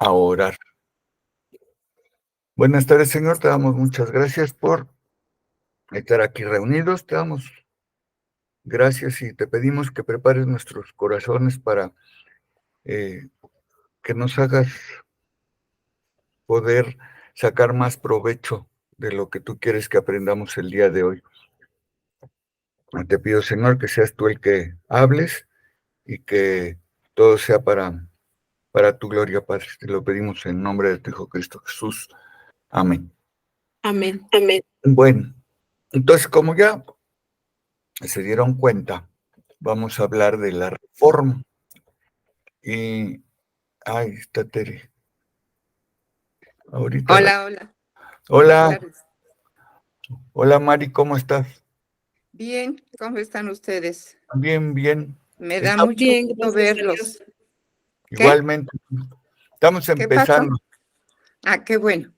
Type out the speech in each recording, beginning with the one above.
a orar. Buenas tardes, Señor, te damos muchas gracias por estar aquí reunidos, te damos gracias y te pedimos que prepares nuestros corazones para que nos hagas poder sacar más provecho de lo que tú quieres que aprendamos el día de hoy. Te pido, Señor, que seas tú el que hables y que todo sea para tu gloria, Padre. Te lo pedimos en nombre de tu Hijo Cristo Jesús. Amén. Amén. Amén. Bueno, entonces, como ya se dieron cuenta, vamos a hablar de la reforma. Y, ay, está Tere. Ahorita Hola, hola. Buenas Hola, tardes. hola Mari, ¿cómo estás? Bien, ¿cómo están ustedes? Bien, bien. Me da Estamos mucho Bien, gusto gracias a Dios. verlos. ¿Qué? igualmente, estamos ¿Qué pasó? empezando. Ah, qué bueno.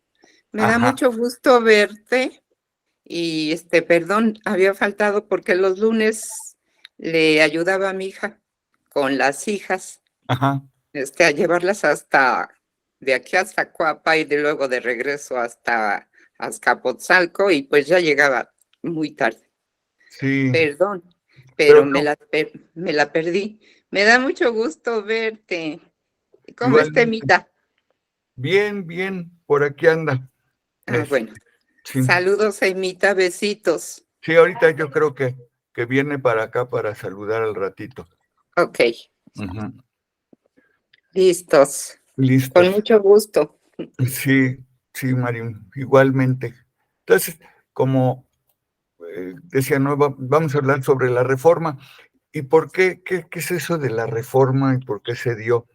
Me da Ajá, mucho gusto verte y perdón, había faltado porque los lunes le ayudaba a mi hija con las hijas, ajá, a llevarlas hasta de aquí hasta Coapa y de luego de regreso hasta Azcapotzalco y pues ya llegaba muy tarde. sí, Perdón, pero pero no, me la perdí. Me da mucho gusto verte. ¿Cómo está igualmente. Emita? Bien, bien, por aquí anda. Ah, Es- bueno. sí, Saludos a Emita, besitos. sí, ahorita yo creo que viene para acá para saludar al ratito. Ok, Ujú, listos. Con listos. mucho gusto. Sí, sí, Mari, igualmente. Entonces, como decía, no, vamos a hablar sobre la reforma. ¿Y por qué? ¿Qué es eso de la reforma y por qué se dio?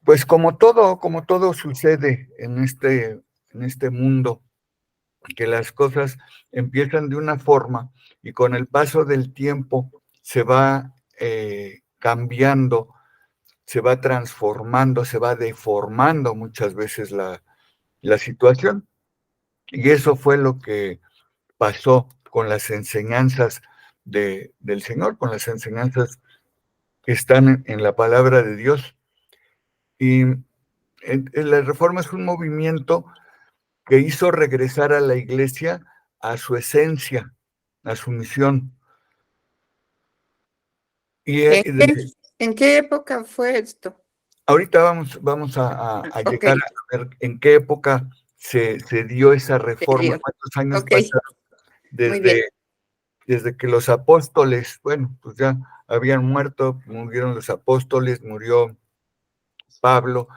Pues como todo sucede en este mundo, que las cosas empiezan de una forma y con el paso del tiempo se va cambiando, se va transformando, se va deformando muchas veces la situación. Y eso fue lo que pasó con las enseñanzas del Señor, con las enseñanzas que están en la palabra de Dios. Y la reforma es un movimiento que hizo regresar a la iglesia a su esencia, a su misión. Y ¿En en qué época fue esto? ahorita vamos a Ok, llegar a ver en qué época se dio esa reforma, serio. cuántos años Ok, pasaron muy bien. desde que los apóstoles, bueno, pues ya habían muerto, murieron los apóstoles, murió Pablo,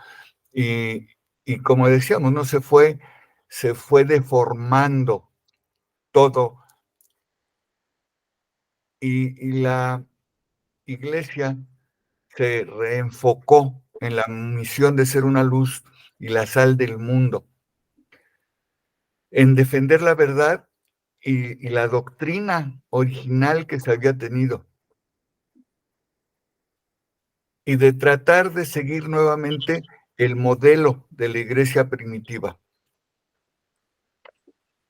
y como decíamos, no se fue deformando todo, y la iglesia se reenfocó en la misión de ser una luz y la sal del mundo, en defender la verdad y la doctrina original que se había tenido, y de tratar de seguir nuevamente el modelo de la iglesia primitiva.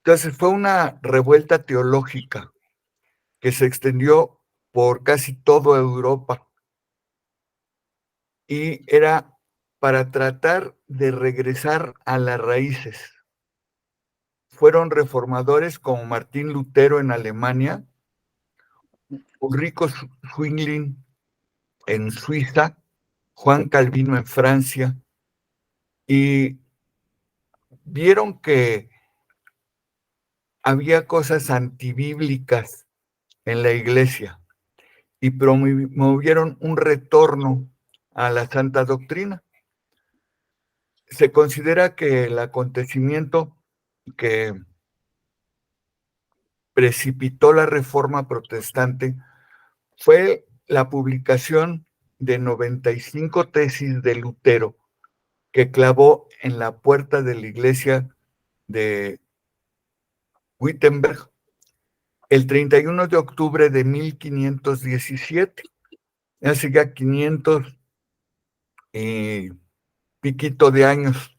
Entonces fue una revuelta teológica que se extendió por casi toda Europa y era para tratar de regresar a las raíces. Fueron reformadores como Martín Lutero en Alemania, Ulrico Zwingli en Suiza, Juan Calvino en Francia, y vieron que había cosas antibíblicas en la iglesia y promovieron un retorno a la santa doctrina. Se considera que el acontecimiento que precipitó la reforma protestante fue la publicación de 95 tesis de Lutero que clavó en la puerta de la iglesia de Wittenberg el 31 de octubre de 1517. Hace ya 500 y piquito de años.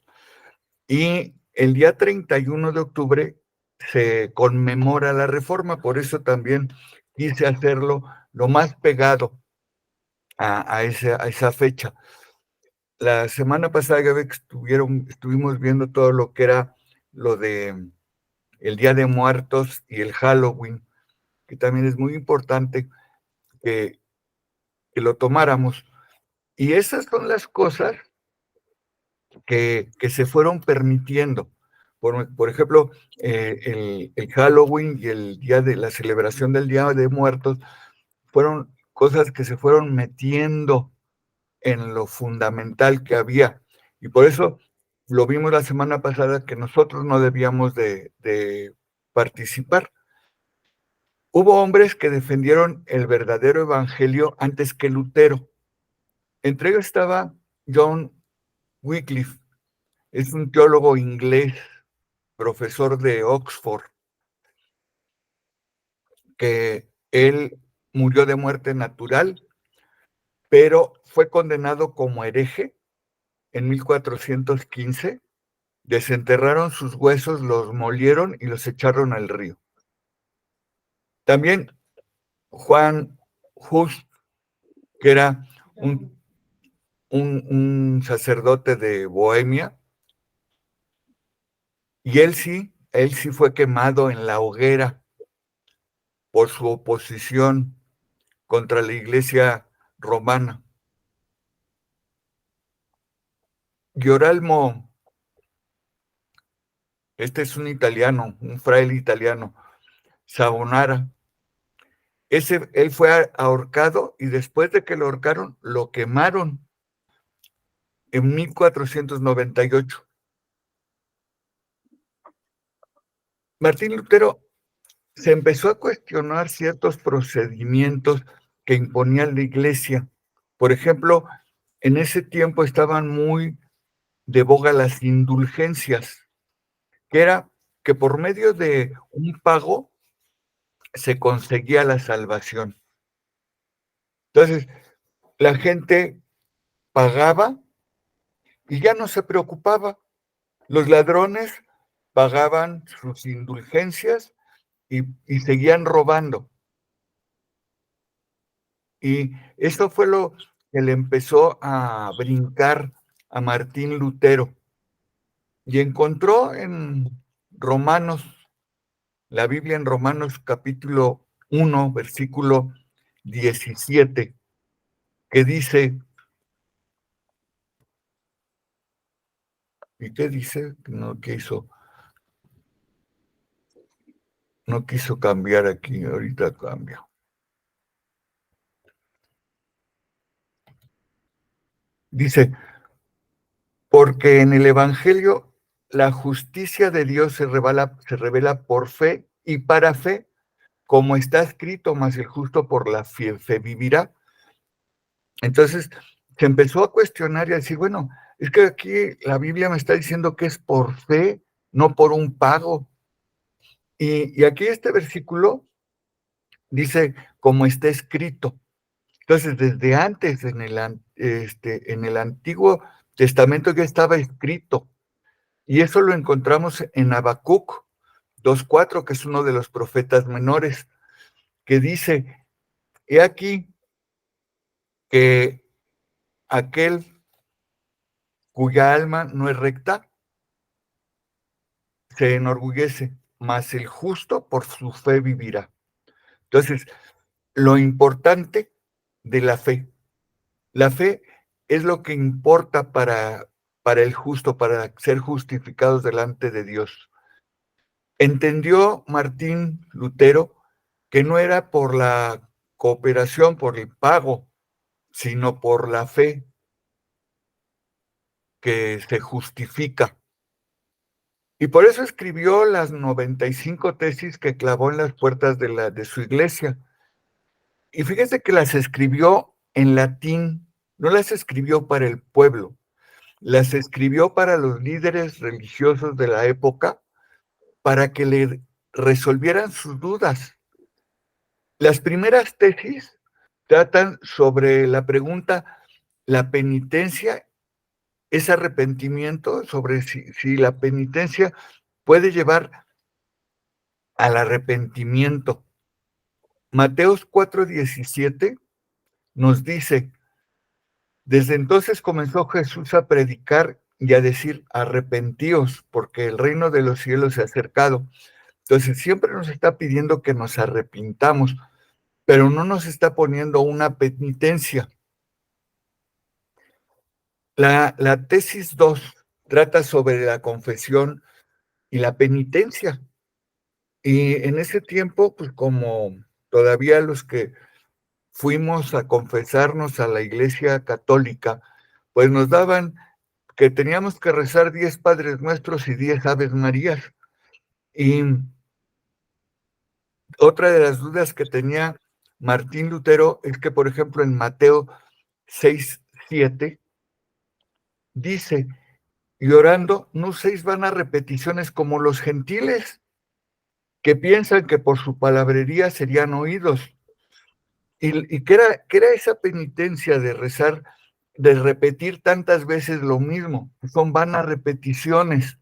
Y el día 31 de octubre se conmemora la reforma, por eso también quise hacerlo lo más pegado a esa fecha. la semana pasada ya ve que estuvimos viendo todo lo que era lo de el Día de Muertos y el Halloween, que también es muy importante que lo tomáramos. Y esas son las cosas que se fueron permitiendo. Por ejemplo, el Halloween y el día de la celebración del Día de Muertos fueron cosas que se fueron metiendo en lo fundamental que había. Y por eso lo vimos la semana pasada que nosotros no debíamos de participar. Hubo hombres que defendieron el verdadero evangelio antes que Lutero. Entre ellos estaba John Wycliffe, es un teólogo inglés, profesor de Oxford, que él murió de muerte natural, pero fue condenado como hereje en 1415. Desenterraron sus huesos, los molieron y los echaron al río. También Juan Hus, que era un sacerdote de Bohemia, y él sí fue quemado en la hoguera por su oposición contra la Iglesia romana. Gioralmo, este es un italiano, un fraile italiano, Savonara, él fue ahorcado y después de que lo ahorcaron, lo quemaron en 1498. Martín Lutero se empezó a cuestionar ciertos procedimientos que imponía la Iglesia. Por ejemplo, en ese tiempo estaban muy de boga las indulgencias, que era que por medio de un pago se conseguía la salvación. Entonces, la gente pagaba y ya no se preocupaba. Los ladrones pagaban sus indulgencias y seguían robando. Y eso fue lo que le empezó a brincar a Martín Lutero. Y encontró en Romanos, la Biblia en Romanos capítulo 1, versículo 17, que dice, ¿y qué dice? No quiso cambiar aquí, ahorita cambia. Dice, porque en el Evangelio la justicia de Dios se revela por fe y para fe, como está escrito, mas el justo por la fe vivirá. Entonces se empezó a cuestionar y a decir, bueno, es que aquí la Biblia me está diciendo que es por fe, no por un pago. Y aquí este versículo dice, como está escrito. Entonces, desde antes, en el Antiguo Testamento ya estaba escrito. Y eso lo encontramos en Habacuc 2:4, que es uno de los profetas menores, que dice, he aquí que aquel cuya alma no es recta, se enorgullece, mas el justo por su fe vivirá. Entonces, lo importante de la fe es lo que importa para el justo, para ser justificados delante de Dios. Entendió Martín Lutero que no era por la cooperación, por el pago, sino por la fe que se justifica. Y por eso escribió las 95 tesis que clavó en las puertas de su iglesia. Y fíjese que las escribió en latín, no las escribió para el pueblo, las escribió para los líderes religiosos de la época, para que le resolvieran sus dudas. Las primeras tesis tratan sobre la pregunta, ¿la penitencia es arrepentimiento? Sobre si la penitencia puede llevar al arrepentimiento. Mateos 4:17 nos dice, Desde entonces comenzó Jesús a predicar y a decir, arrepentíos, porque el reino de los cielos se ha acercado. Entonces siempre nos está pidiendo que nos arrepintamos, pero no nos está poniendo una penitencia. La tesis 2 trata sobre la confesión y la penitencia. Y en ese tiempo, pues como todavía los que fuimos a confesarnos a la Iglesia Católica, pues nos daban que teníamos que rezar 10 Padres Nuestros y 10 Aves Marías. Y otra de las dudas que tenía Martín Lutero es que, por ejemplo, en Mateo 6:7 dice, y orando, no uséis vanas repeticiones como los gentiles, que piensan que por su palabrería serían oídos. Y que era esa penitencia de rezar, de repetir tantas veces lo mismo. Son vanas repeticiones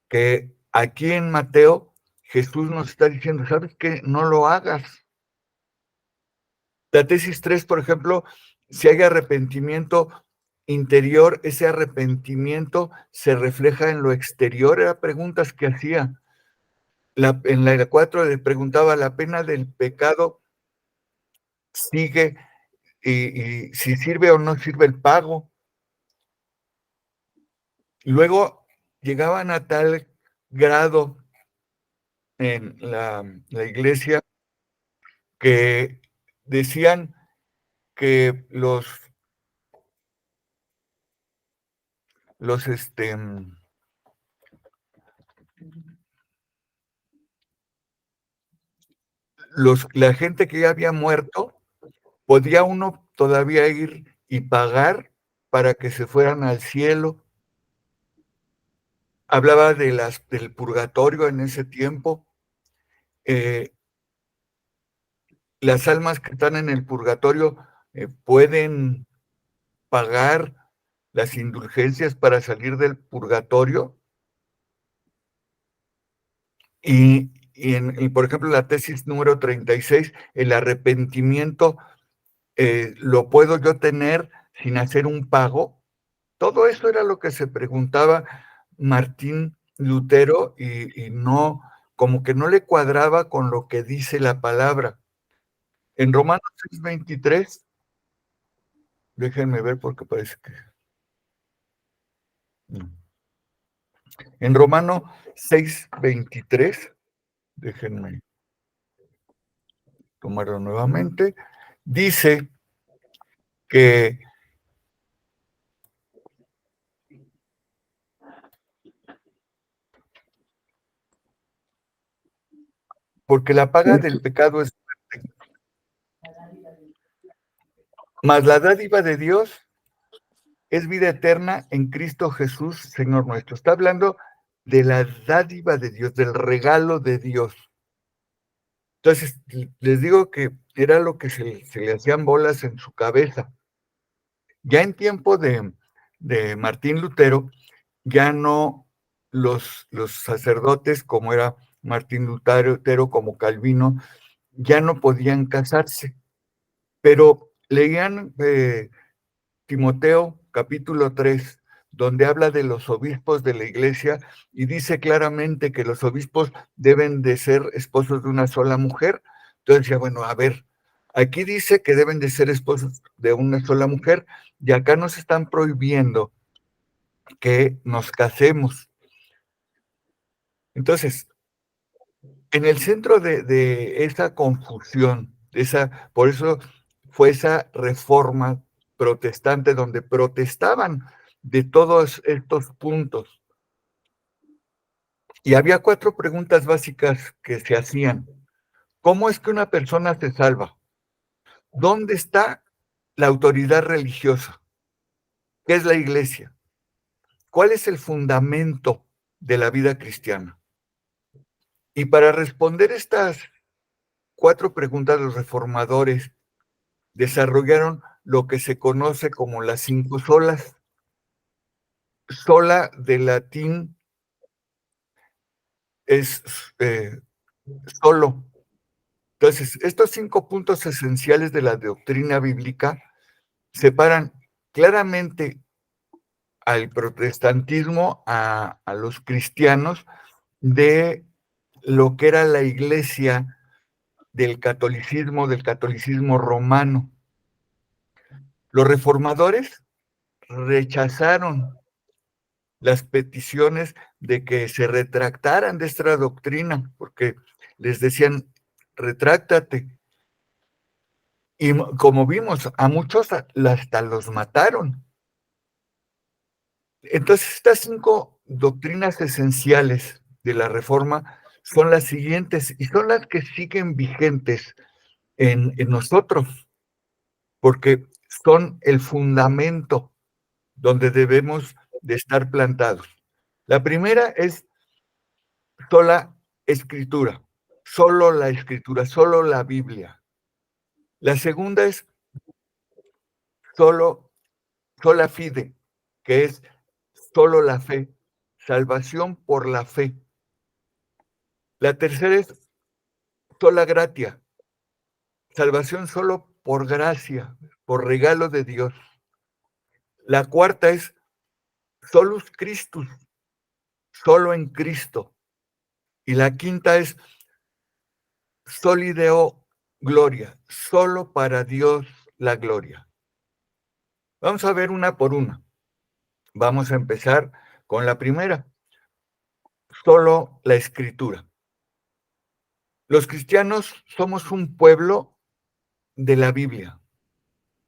que aquí en Mateo Jesús nos está diciendo, ¿sabes qué? No lo hagas. La tesis 3, por ejemplo, si hay arrepentimiento interior, ese arrepentimiento se refleja en lo exterior. Eran preguntas que hacía. En la 4 le preguntaba, ¿la pena del pecado sigue y si sirve o no sirve el pago? Luego llegaban a tal grado en la iglesia que decían que los la gente que ya había muerto, podía uno todavía ir y pagar para que se fueran al cielo. Hablaba del purgatorio en ese tiempo. Las almas que están en el purgatorio pueden pagar las indulgencias para salir del purgatorio. Y por ejemplo, la tesis número 36, el arrepentimiento lo puedo yo tener sin hacer un pago. Todo eso era lo que se preguntaba Martín Lutero y no, como que no le cuadraba con lo que dice la palabra. En Romanos 6:23, déjenme ver porque parece que no. En Romano 6:23, déjenme tomarlo nuevamente, dice que porque la paga del pecado es muerte, mas la dádiva de Dios es vida eterna en Cristo Jesús, Señor nuestro. Está hablando de la dádiva de Dios, del regalo de Dios. Entonces, les digo que era lo que se le hacían bolas en su cabeza. Ya en tiempo de Martín Lutero, ya no los sacerdotes, como era Martín Lutero, como Calvino, ya no podían casarse, pero leían Timoteo capítulo 3, donde habla de los obispos de la iglesia y dice claramente que los obispos deben de ser esposos de una sola mujer. Entonces decía, bueno, a ver, aquí dice que deben de ser esposos de una sola mujer y acá nos están prohibiendo que nos casemos. Entonces, en el centro de esa confusión, por eso fue esa reforma protestante donde protestaban de todos estos puntos. Y había 4 preguntas básicas que se hacían. ¿Cómo es que una persona se salva? ¿Dónde está la autoridad religiosa? ¿Qué es la iglesia? ¿Cuál es el fundamento de la vida cristiana? Y para responder estas 4 preguntas, los reformadores desarrollaron lo que se conoce como las 5 solas. Sola del latín es solo. Entonces, estos 5 puntos esenciales de la doctrina bíblica separan claramente al protestantismo, a los cristianos, de lo que era la iglesia del catolicismo romano. Los reformadores rechazaron las peticiones de que se retractaran de esta doctrina, porque les decían, retráctate. Y como vimos, a muchos hasta los mataron. Entonces, estas 5 doctrinas esenciales de la Reforma son las siguientes, y son las que siguen vigentes en nosotros, porque son el fundamento donde debemos de estar plantados. La primera es sola escritura, solo la escritura, solo la Biblia. La segunda es sola fide, que es solo la fe, salvación por la fe. La tercera es sola gratia, salvación solo por gracia, por regalo de Dios. La cuarta es solus Christus, solo en Cristo. Y la quinta es soli Deo gloria, solo para Dios la gloria. Vamos a ver una por una. Vamos a empezar con la primera, solo la escritura. Los cristianos somos un pueblo de la Biblia.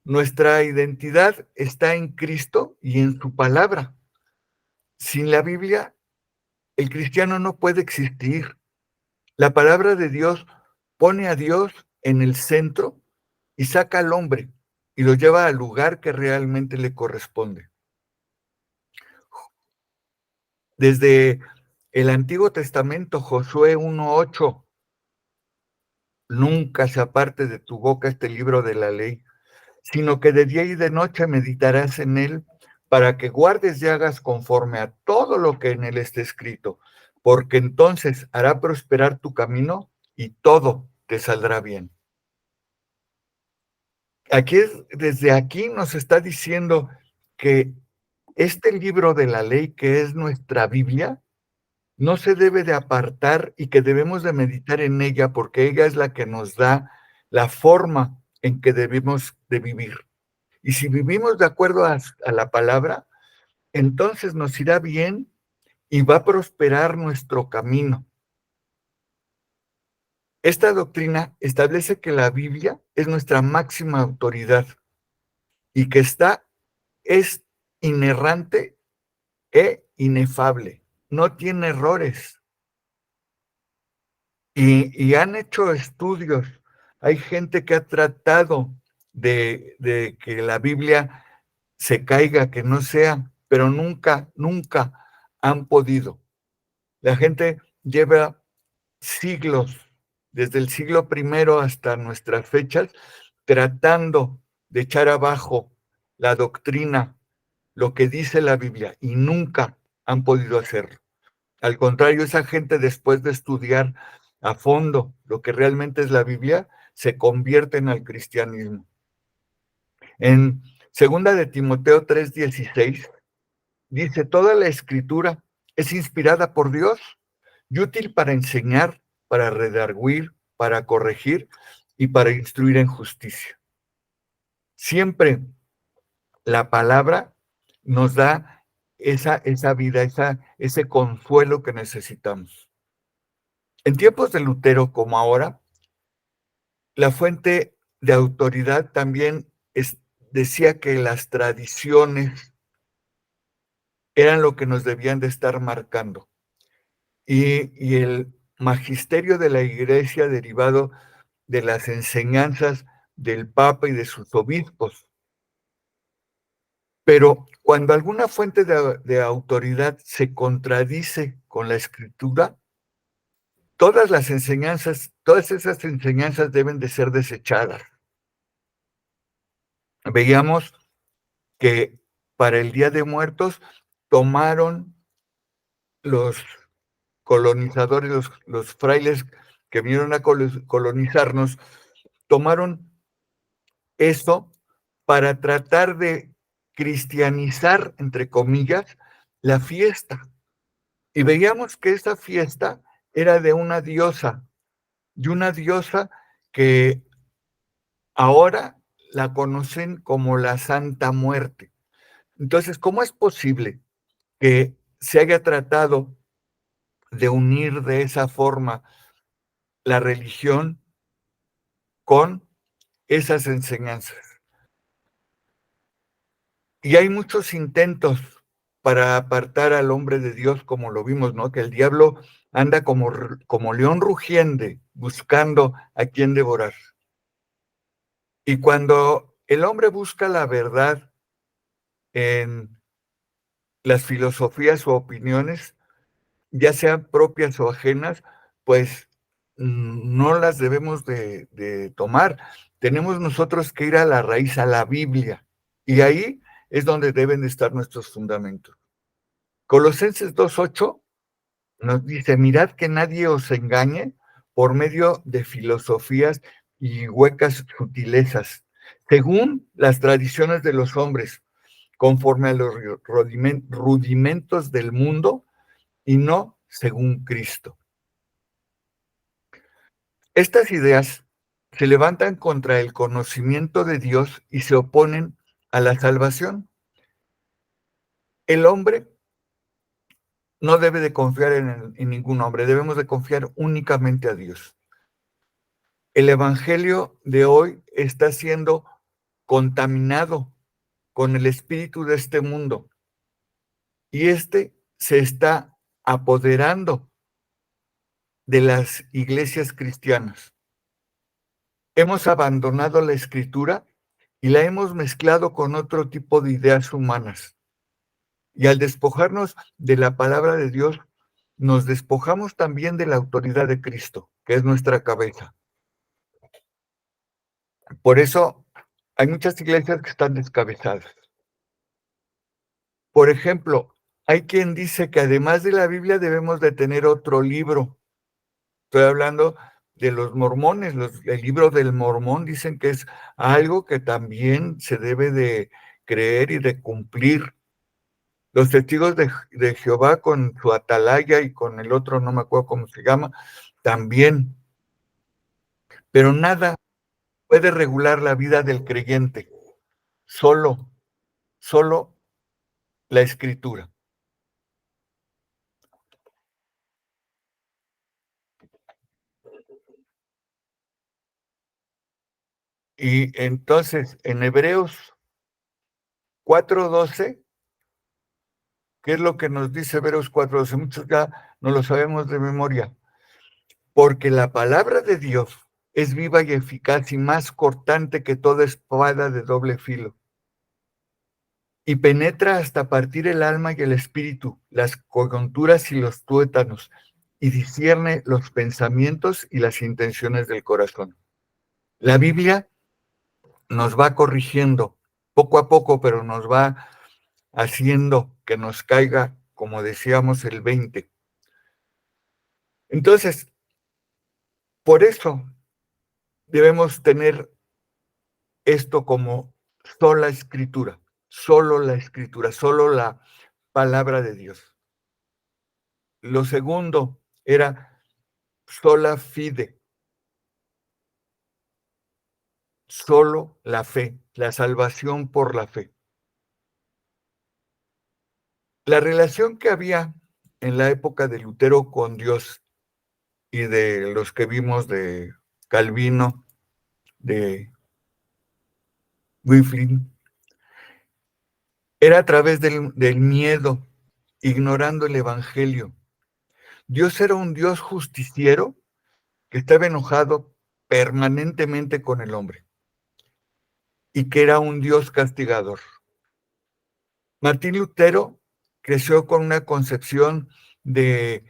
Nuestra identidad está en Cristo y en su palabra. Sin la Biblia, el cristiano no puede existir. La palabra de Dios pone a Dios en el centro y saca al hombre y lo lleva al lugar que realmente le corresponde. Desde el Antiguo Testamento, Josué 1:8, nunca se aparte de tu boca este libro de la ley, sino que de día y de noche meditarás en él, para que guardes y hagas conforme a todo lo que en él esté escrito, porque entonces hará prosperar tu camino y todo te saldrá bien. Desde aquí nos está diciendo que este libro de la ley, que es nuestra Biblia, no se debe de apartar y que debemos de meditar en ella, porque ella es la que nos da la forma en que debemos de vivir. Y si vivimos de acuerdo a la palabra, entonces nos irá bien y va a prosperar nuestro camino. Esta doctrina establece que la Biblia es nuestra máxima autoridad y que es inerrante e inefable, no tiene errores. Y han hecho estudios, hay gente que ha tratado de que la Biblia se caiga, que no sea, pero nunca han podido. La gente lleva siglos, desde el siglo I hasta nuestras fechas, tratando de echar abajo la doctrina, lo que dice la Biblia, y nunca han podido hacerlo. Al contrario, esa gente, después de estudiar a fondo lo que realmente es la Biblia, se convierten al cristianismo. En 2 de Timoteo 3:16 dice: toda la escritura es inspirada por Dios y útil para enseñar, para redarguir, para corregir y para instruir en justicia. Siempre la palabra nos da esa vida, ese consuelo que necesitamos. En tiempos de Lutero, como ahora, la fuente de autoridad también decía que las tradiciones eran lo que nos debían de estar marcando. Y el magisterio de la Iglesia, derivado de las enseñanzas del Papa y de sus obispos. Pero cuando alguna fuente de autoridad se contradice con la Escritura, todas esas enseñanzas deben de ser desechadas. Veíamos que para el Día de Muertos tomaron los colonizadores, los frailes que vinieron a colonizarnos, tomaron eso para tratar de cristianizar, entre comillas, la fiesta. Y veíamos que esa fiesta era de una diosa, y una diosa que ahora la conocen como la Santa Muerte. Entonces, ¿cómo es posible que se haya tratado de unir de esa forma la religión con esas enseñanzas? Y hay muchos intentos para apartar al hombre de Dios, como lo vimos, ¿no? Que el diablo anda como león rugiente, buscando a quien devorar. Y cuando el hombre busca la verdad en las filosofías o opiniones, ya sean propias o ajenas, pues no las debemos de tomar. Tenemos nosotros que ir a la raíz, a la Biblia, y ahí es donde deben de estar nuestros fundamentos. Colosenses 2:8 nos dice: mirad que nadie os engañe por medio de filosofías y huecas sutilezas, según las tradiciones de los hombres, conforme a los rudimentos del mundo y no según Cristo. Estas ideas se levantan contra el conocimiento de Dios y se oponen a la salvación. El hombre no debe de confiar en ningún hombre, debemos de confiar únicamente a Dios. El evangelio de hoy está siendo contaminado con el espíritu de este mundo y se está apoderando de las iglesias cristianas. Hemos abandonado la escritura y la hemos mezclado con otro tipo de ideas humanas. Y al despojarnos de la palabra de Dios, nos despojamos también de la autoridad de Cristo, que es nuestra cabeza. Por eso hay muchas iglesias que están descabezadas. Por ejemplo, hay quien dice que además de la Biblia debemos de tener otro libro. Estoy hablando de los mormones, el libro del Mormón dicen que es algo que también se debe de creer y de cumplir. Los testigos de Jehová con su atalaya y con el otro, no me acuerdo cómo se llama, también. Pero nada puede regular la vida del creyente, solo la Escritura. Y entonces, en Hebreos 4:12, ¿qué es lo que nos dice Hebreos 4:12? Muchos ya no lo sabemos de memoria. Porque la palabra de Dios es viva y eficaz y más cortante que toda espada de doble filo, y penetra hasta partir el alma y el espíritu, las coyunturas y los tuétanos, y discierne los pensamientos y las intenciones del corazón. La Biblia nos va corrigiendo poco a poco, pero nos va haciendo que nos caiga, como decíamos, el 20. Entonces, por eso debemos tener esto como sola escritura, solo la escritura, solo la palabra de Dios. Lo segundo era sola fide, solo la fe, la salvación por la fe. La relación que había en la época de Lutero con Dios y de los que vimos de Calvino, de Wycliffe, era a través del miedo, ignorando el evangelio. Dios era un Dios justiciero que estaba enojado permanentemente con el hombre y que era un Dios castigador. Martín Lutero creció con una concepción de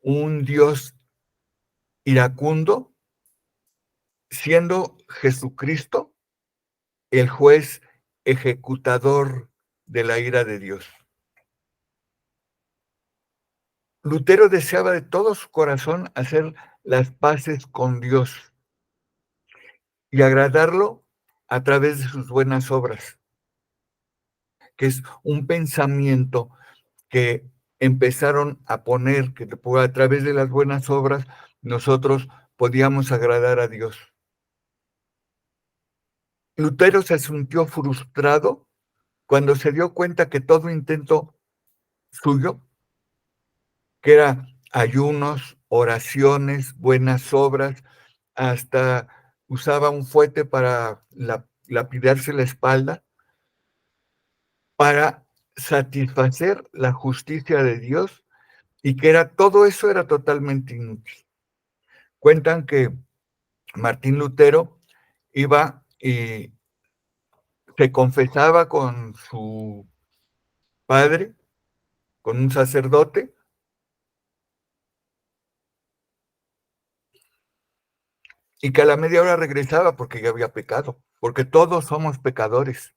un Dios iracundo, siendo Jesucristo el juez ejecutador de la ira de Dios. Lutero deseaba de todo su corazón hacer las paces con Dios y agradarlo a través de sus buenas obras, que es un pensamiento que empezaron a poner que a través de las buenas obras nosotros podíamos agradar a Dios. Lutero se sintió frustrado cuando se dio cuenta que todo intento suyo, que era ayunos, oraciones, buenas obras, hasta usaba un fuete para lapidarse la espalda, para satisfacer la justicia de Dios, y que todo eso era totalmente inútil. Cuentan que Martín Lutero iba y se confesaba con su padre, con un sacerdote, y que a la media hora regresaba porque ya había pecado, porque todos somos pecadores.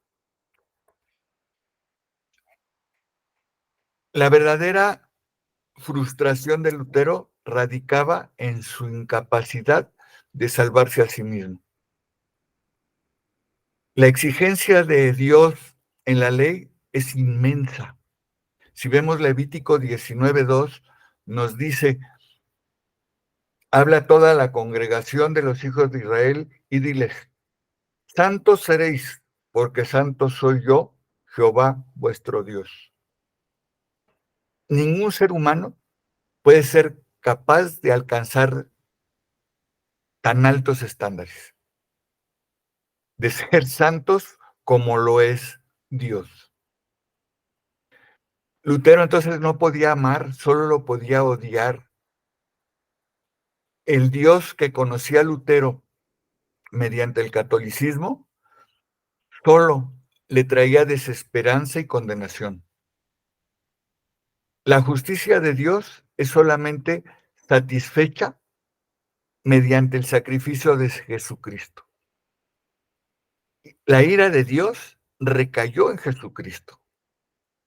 La verdadera frustración de Lutero radicaba en su incapacidad de salvarse a sí mismo. La exigencia de Dios en la ley es inmensa. Si vemos Levítico 19:2, nos dice: habla a toda la congregación de los hijos de Israel y diles: santos seréis, porque santo soy yo, Jehová vuestro Dios. Ningún ser humano puede ser capaz de alcanzar tan altos estándares, de ser santos como lo es Dios. Lutero entonces no podía amar, solo lo podía odiar. El Dios que conocía Lutero mediante el catolicismo solo le traía desesperanza y condenación. La justicia de Dios es solamente satisfecha mediante el sacrificio de Jesucristo. La ira de Dios recayó en Jesucristo.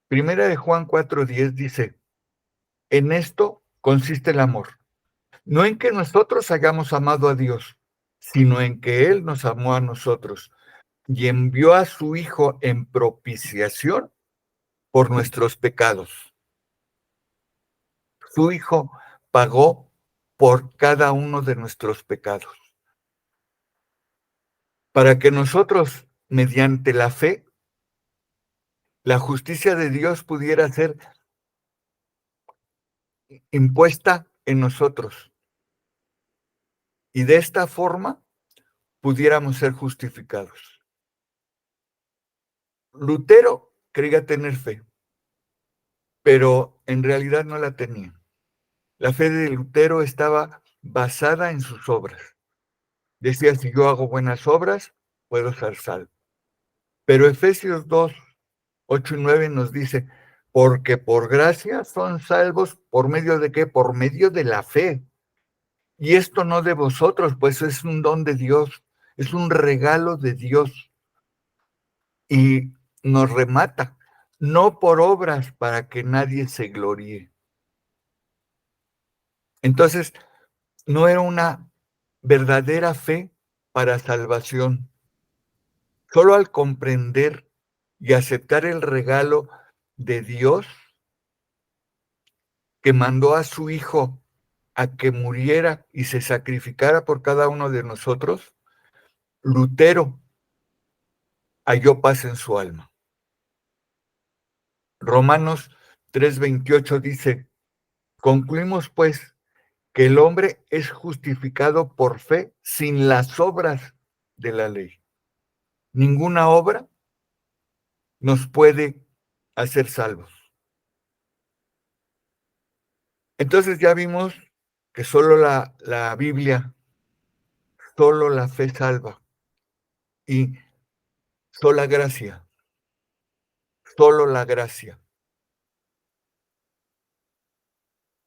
Primera de Juan 4:10 dice: en esto consiste el amor, no en que nosotros hayamos amado a Dios, sino en que Él nos amó a nosotros y envió a su Hijo en propiciación por nuestros pecados. Su Hijo pagó por cada uno de nuestros pecados, para que nosotros, mediante la fe, la justicia de Dios pudiera ser impuesta en nosotros, y de esta forma pudiéramos ser justificados. Lutero creía tener fe, pero en realidad no la tenía. La fe de Lutero estaba basada en sus obras. Decía: si yo hago buenas obras, puedo ser salvo. Pero Efesios 2:8 y 9 nos dice: porque por gracia son salvos, ¿por medio de qué? Por medio de la fe. Y esto no de vosotros, pues es un don de Dios, es un regalo de Dios. Y nos remata: no por obras para que nadie se gloríe. Entonces, no era una verdadera fe para salvación. Solo al comprender y aceptar el regalo de Dios, que mandó a su Hijo a que muriera y se sacrificara por cada uno de nosotros, Lutero halló paz en su alma. Romanos 3:28 dice: concluimos pues que el hombre es justificado por fe sin las obras de la ley. Ninguna obra nos puede hacer salvos. Entonces ya vimos que solo la Biblia, solo la fe salva, y sola gracia, solo la gracia.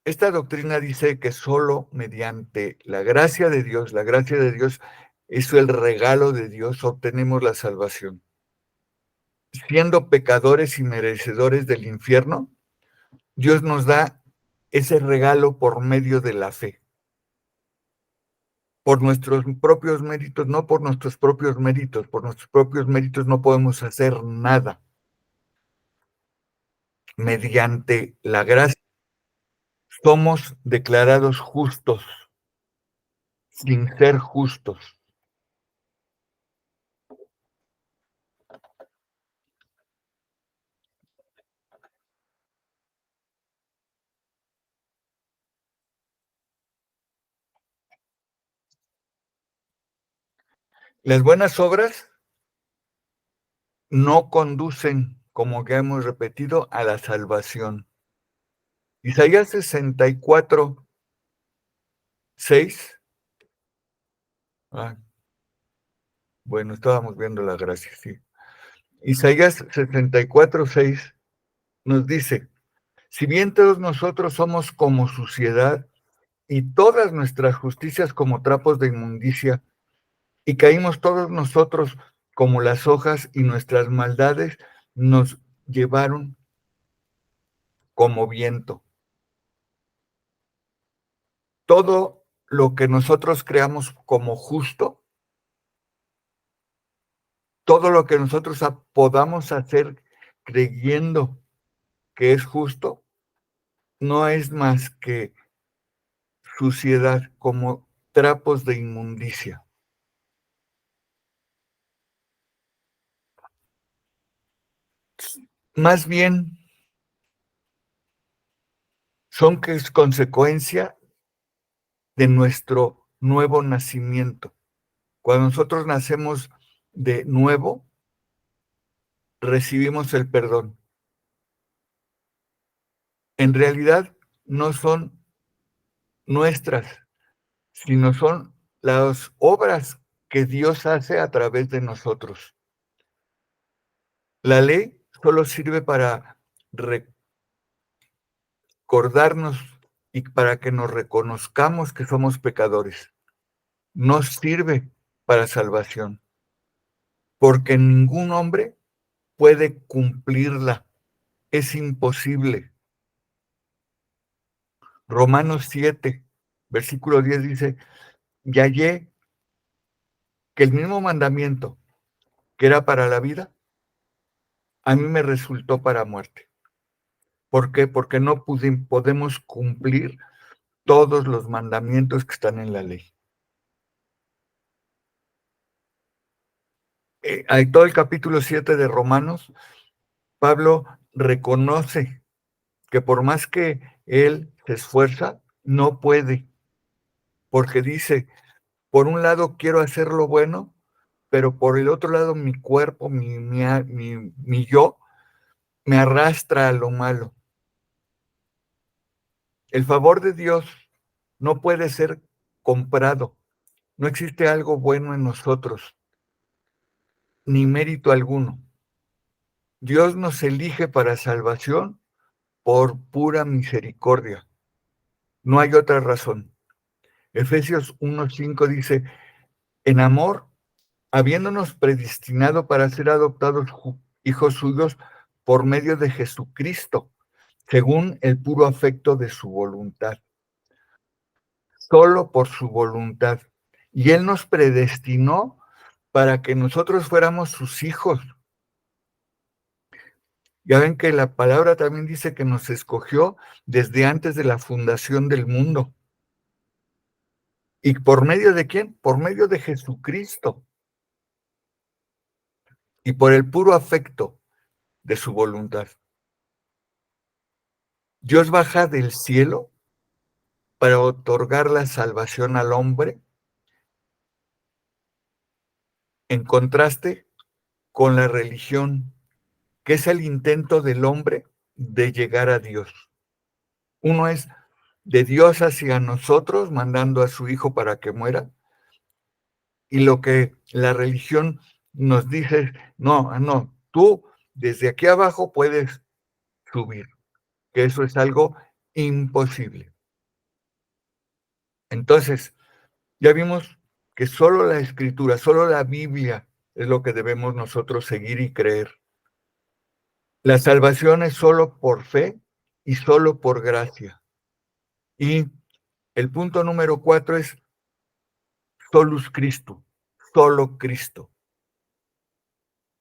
Esta doctrina dice que solo mediante la gracia de Dios es el regalo de Dios, obtenemos la salvación. Siendo pecadores y merecedores del infierno, Dios nos da ese regalo por medio de la fe. por nuestros propios méritos, no por nuestros propios méritos. Por nuestros propios méritos no podemos hacer nada. Mediante la gracia somos declarados justos, sin ser justos. Las buenas obras no conducen, como ya hemos repetido, a la salvación. Isaías 64:6. Bueno, estábamos viendo la gracia, sí. Isaías 64:6 nos dice: si bien todos nosotros somos como suciedad, y todas nuestras justicias como trapos de inmundicia, y caímos todos nosotros como las hojas, y nuestras maldades nos llevaron como viento. Todo lo que nosotros creamos como justo, todo lo que nosotros podamos hacer creyendo que es justo, no es más que suciedad, como trapos de inmundicia. Más bien son que es consecuencia de nuestro nuevo nacimiento. Cuando nosotros nacemos de nuevo, recibimos el perdón. En realidad no son nuestras, sino son las obras que Dios hace a través de nosotros. La ley solo sirve para recordarnos y para que nos reconozcamos que somos pecadores. No sirve para salvación, porque ningún hombre puede cumplirla. Es imposible. Romanos 7, versículo 10 dice: y hallé que el mismo mandamiento que era para la vida, a mí me resultó para muerte. ¿Por qué? Porque no podemos cumplir todos los mandamientos que están en la ley. En todo el capítulo 7 de Romanos, Pablo reconoce que por más que él se esfuerza, no puede, porque dice: por un lado quiero hacer lo bueno, pero por el otro lado mi cuerpo, mi yo, me arrastra a lo malo. El favor de Dios no puede ser comprado. No existe algo bueno en nosotros, ni mérito alguno. Dios nos elige para salvación por pura misericordia. No hay otra razón. Efesios 1:5 dice: en amor, habiéndonos predestinado para ser adoptados hijos suyos por medio de Jesucristo, según el puro afecto de su voluntad. Solo por su voluntad. Y Él nos predestinó para que nosotros fuéramos sus hijos. Ya ven que la palabra también dice que nos escogió desde antes de la fundación del mundo. ¿Y por medio de quién? Por medio de Jesucristo. Y por el puro afecto de su voluntad. Dios baja del cielo para otorgar la salvación al hombre, en contraste con la religión, que es el intento del hombre de llegar a Dios. Uno es de Dios hacia nosotros, mandando a su Hijo para que muera, y lo que la religión nos dice es: no, tú desde aquí abajo puedes subir, que eso es algo imposible. Entonces, ya vimos que solo la Escritura, solo la Biblia es lo que debemos nosotros seguir y creer. La salvación es solo por fe y solo por gracia. Y el punto número 4 es: solus Christus, solo Cristo.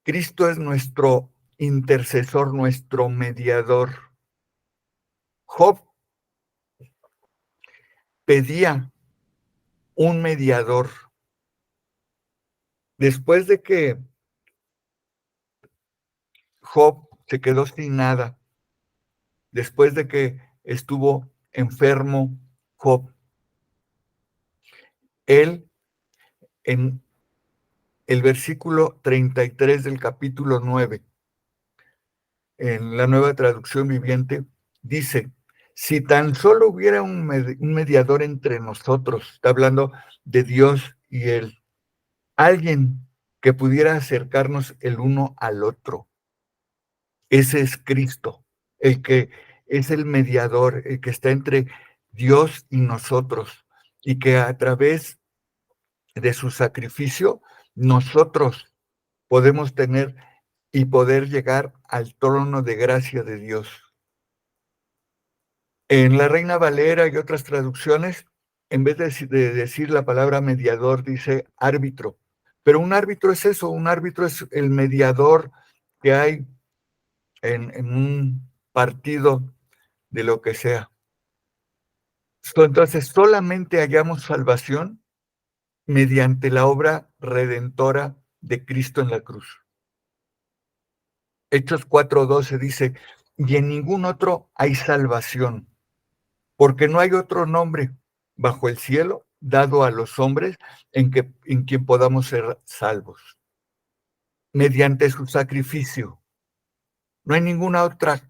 Cristo es nuestro intercesor, nuestro mediador. Job pedía un mediador. Después de que Job se quedó sin nada, después de que estuvo enfermo Job, él en el versículo 33 del capítulo 9, en la Nueva Traducción Viviente, dice: si tan solo hubiera un mediador entre nosotros, está hablando de Dios y él, alguien que pudiera acercarnos el uno al otro. Ese es Cristo, el que es el mediador, el que está entre Dios y nosotros, y que a través de su sacrificio nosotros podemos tener y poder llegar al trono de gracia de Dios. En la Reina Valera y otras traducciones, en vez de decir la palabra mediador, dice árbitro. Pero un árbitro es eso, un árbitro es el mediador que hay en un partido de lo que sea. Entonces, solamente hallamos salvación mediante la obra redentora de Cristo en la cruz. Hechos 4:12 dice: y en ningún otro hay salvación, porque no hay otro nombre bajo el cielo dado a los hombres en quien podamos ser salvos. Mediante su sacrificio. No hay ningún otro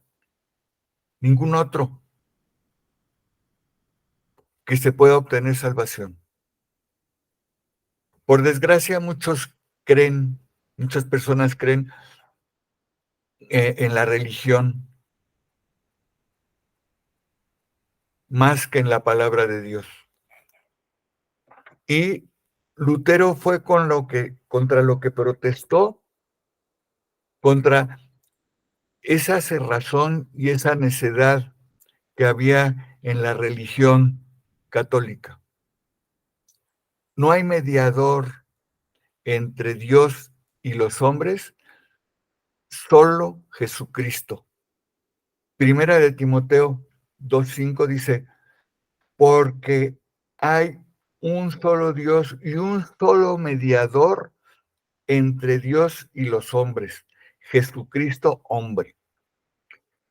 que se pueda obtener salvación. Por desgracia, muchas personas creen en la religión más que en la palabra de Dios. Y Lutero fue contra lo que protestó, contra esa cerrazón y esa necedad que había en la religión católica. No hay mediador entre Dios y los hombres, solo Jesucristo. Primera de Timoteo 2:5 dice: porque hay un solo Dios y un solo mediador entre Dios y los hombres, Jesucristo hombre.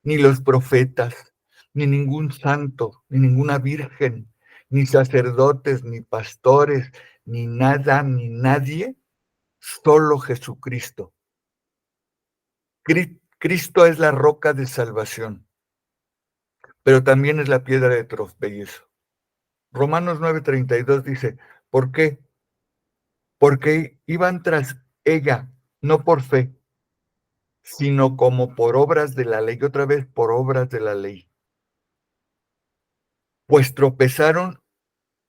Ni los profetas, ni ningún santo, ni ninguna virgen, ni sacerdotes, ni pastores, ni nada, ni nadie, solo Jesucristo. Cristo es la roca de salvación, pero también es la piedra de tropiezo. Romanos 9:32 dice: ¿por qué? Porque iban tras ella, no por fe, sino como por obras de la ley, otra vez por obras de la ley. Pues tropezaron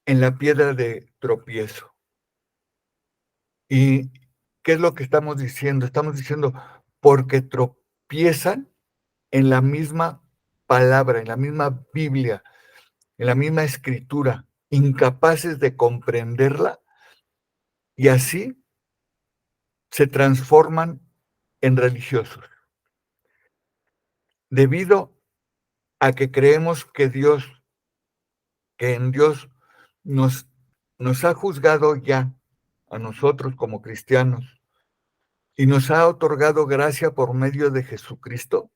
en la piedra de tropiezo. ¿Y qué es lo que estamos diciendo? Estamos diciendo, porque tropiezan en la misma palabra, en la misma Biblia, en la misma escritura, incapaces de comprenderla, y así se transforman en religiosos. Debido a que creemos que en Dios nos ha juzgado ya a nosotros como cristianos y nos ha otorgado gracia por medio de Jesucristo,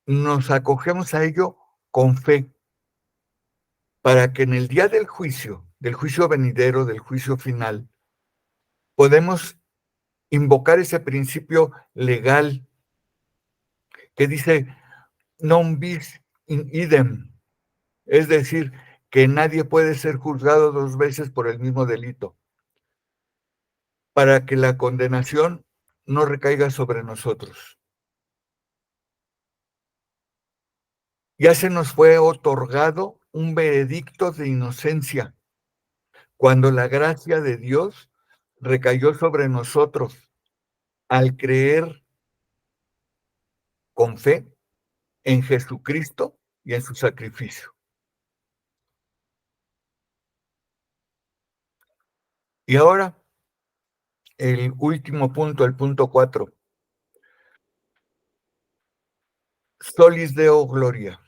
nos acogemos a ello con fe, para que en el día del juicio venidero, del juicio final, podemos invocar ese principio legal que dice non bis in idem, es decir, que nadie puede ser juzgado dos veces por el mismo delito, para que la condenación no recaiga sobre nosotros. Ya se nos fue otorgado un veredicto de inocencia, cuando la gracia de Dios recayó sobre nosotros al creer con fe en Jesucristo y en su sacrificio. Y ahora, el último punto, el punto 4. Solis Deo Gloria.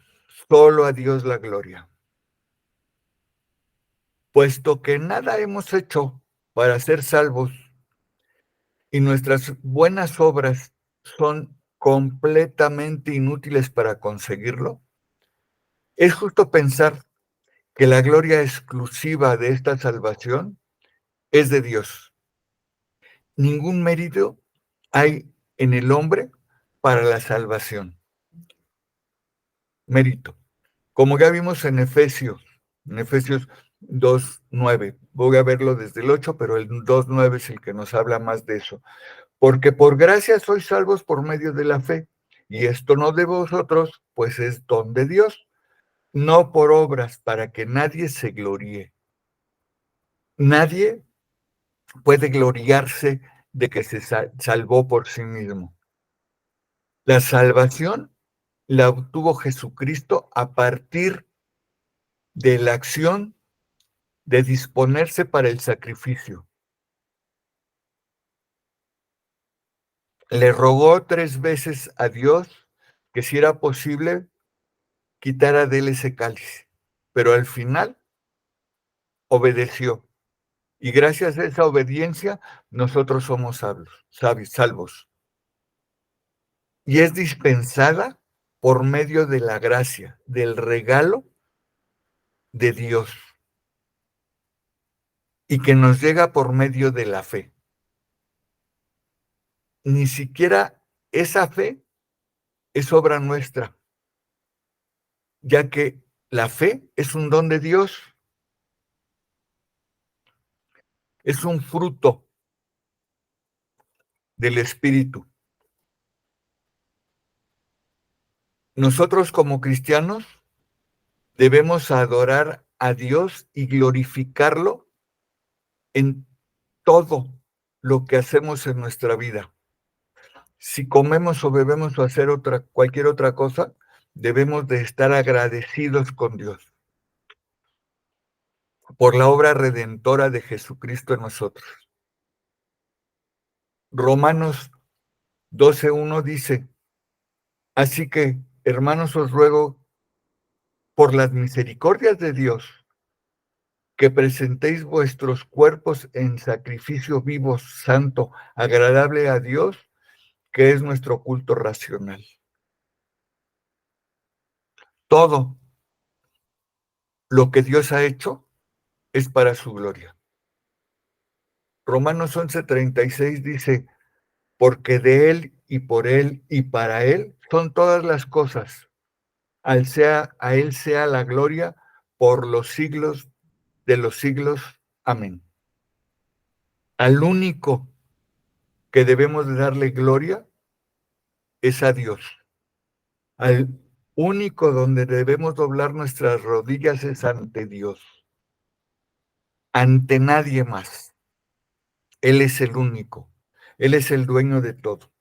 Solo a Dios la gloria. Puesto que nada hemos hecho para ser salvos y nuestras buenas obras son completamente inútiles para conseguirlo, es justo pensar que la gloria exclusiva de esta salvación es de Dios. Ningún mérito hay en el hombre para la salvación. Mérito. Como ya vimos en Efesios 2:9. Voy a verlo desde el 8, pero el 2:9 es el que nos habla más de eso. Porque por gracia sois salvos por medio de la fe, y esto no de vosotros, pues es don de Dios, no por obras, para que nadie se gloríe. Nadie puede gloriarse de que se salvó por sí mismo. La salvación la obtuvo Jesucristo a partir de la acción de disponerse para el sacrificio. Le rogó 3 veces a Dios que si era posible quitara de él ese cáliz, pero al final obedeció. Y gracias a esa obediencia nosotros somos salvos. Y es dispensada por medio de la gracia, del regalo de Dios, y que nos llega por medio de la fe. Ni siquiera esa fe es obra nuestra, ya que la fe es un don de Dios, es un fruto del Espíritu. Nosotros como cristianos debemos adorar a Dios y glorificarlo en todo lo que hacemos en nuestra vida. Si comemos o bebemos o hacer cualquier otra cosa, debemos de estar agradecidos con Dios por la obra redentora de Jesucristo en nosotros. Romanos 12:1 dice: así que, hermanos, os ruego por las misericordias de Dios que presentéis vuestros cuerpos en sacrificio vivo, santo, agradable a Dios, que es nuestro culto racional. Todo lo que Dios ha hecho es para su gloria. Romanos 11:36 dice: porque de Él y por Él y para Él son todas las cosas. A Él sea la gloria por los siglos de los siglos. Amén. Al único que debemos de darle gloria es a Dios. Al único donde debemos doblar nuestras rodillas es ante Dios, ante nadie más. Él es el único, Él es el dueño de todo.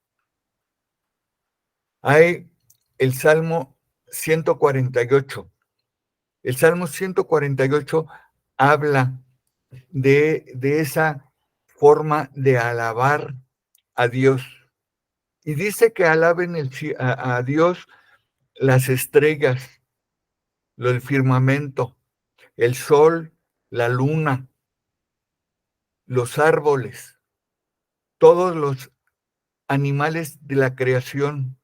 Hay el Salmo 148. El Salmo 148 habla de esa forma de alabar a Dios. Y dice que alaben a Dios las estrellas, el firmamento, el sol, la luna, los árboles, todos los animales de la creación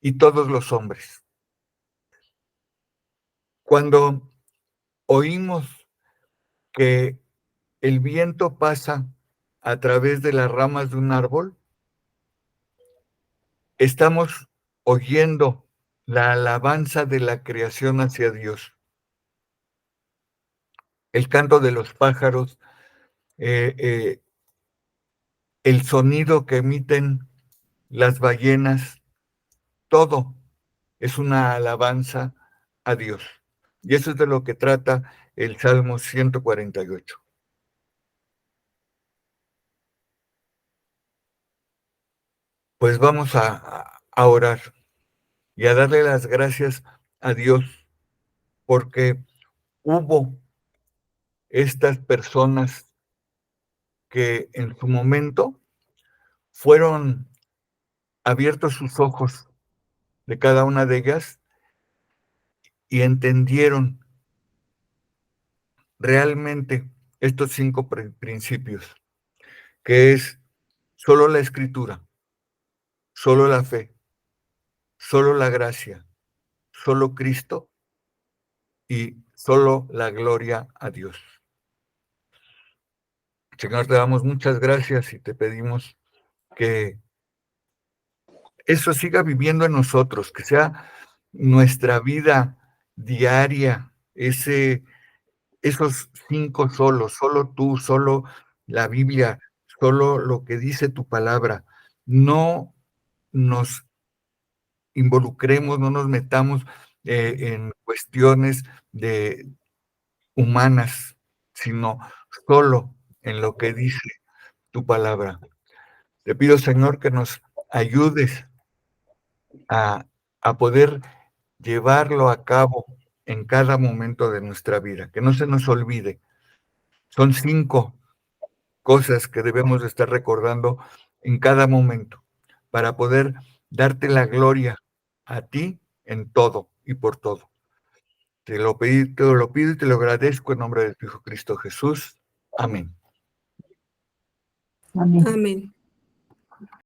y todos los hombres. Cuando oímos que el viento pasa a través de las ramas de un árbol, estamos oyendo la alabanza de la creación hacia Dios. El canto de los pájaros, el sonido que emiten las ballenas, todo es una alabanza a Dios. Y eso es de lo que trata el Salmo 148. Pues vamos a orar y a darle las gracias a Dios porque hubo estas personas que en su momento fueron abiertos sus ojos de cada una de ellas y entendieron realmente estos 5 principios, que es solo la Escritura, solo la fe, solo la gracia, solo Cristo y solo la gloria a Dios. Señor, te damos muchas gracias y te pedimos que eso siga viviendo en nosotros, que sea nuestra vida diaria, esos 5 solo tú, solo la Biblia, solo lo que dice tu palabra. No nos involucremos, no nos metamos en cuestiones humanas, sino solo en lo que dice tu palabra. Te pido, Señor, que nos ayudes a, a poder llevarlo a cabo en cada momento de nuestra vida, que no se nos olvide. Son 5 cosas que debemos de estar recordando en cada momento para poder darte la gloria a ti en todo y por todo. Te lo pido y te lo agradezco en nombre de tu Hijo Cristo Jesús. Amén. Amén.